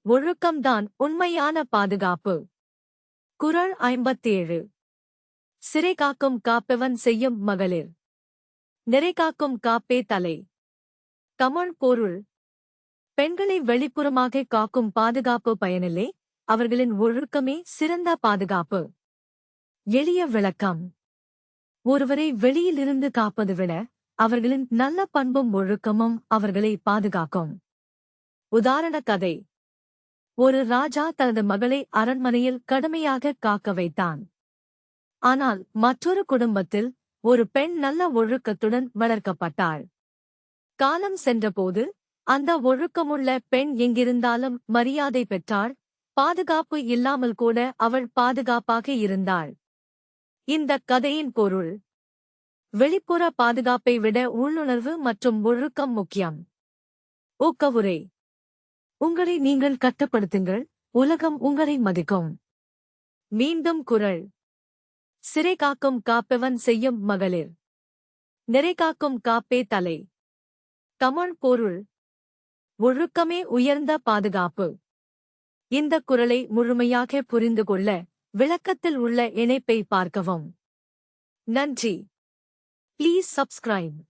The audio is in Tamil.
ஒழுக்கம்தான் உண்மையான பாதுகாப்பு. குறள் 57. சிறை காக்கும் காப்பவன் செய்யும் மகளிர். நிறைகாக்கும் காப்பே தலை. தமிழ் பொருள். பெண்களை வெளிப்புறமாக காக்கும் பாதுகாப்பு பயனில்லை, அவர்களின் ஒழுக்கமே சிறந்த பாதுகாப்பு. எளிய விளக்கம். ஒருவரை வெளியிலிருந்து காப்பது விட அவர்களின் நல்ல பண்பும் ஒழுக்கமும் அவர்களை பாதுகாக்கும். உதாரண கதை. ஒரு ராஜா தனது மகளை அரண்மனையில் கடுமையாக காக்க வைத்தான். ஆனால் மற்றொரு குடும்பத்தில் ஒரு பெண் நல்ல ஒழுக்கத்துடன் வளர்க்கப்பட்டாள். காலம் சென்றபோது அந்த ஒழுக்கமுள்ள பெண் எங்கிருந்தாலும் மரியாதை பெற்றாள், பாதுகாப்பு இல்லாமல் கூட அவள் பாதுகாப்பாக இருந்தாள். இந்த கதையின் பொருள். வெளிப்புற பாதுகாப்பை விட உள்ளுணர்வு மற்றும் ஒழுக்கம் முக்கியம். ஊக்கவுரை. உங்களை நீங்கள் கட்டுப்படுத்துங்கள், உலகம் உங்களை மதிக்கும். மீண்டும் குறள். சிறை காக்கும் காப்பவன் செய்யும் மகளிர். நிறைகாக்கும் காப்பே தலை. தமிழ் பொருள். ஒழுக்கமே உயர்ந்த பாதுகாப்பு. இந்த குறளை முழுமையாக புரிந்து கொள்ள விளக்கத்தில் உள்ள இணைப்பை பார்க்கவும். நன்றி. Please subscribe.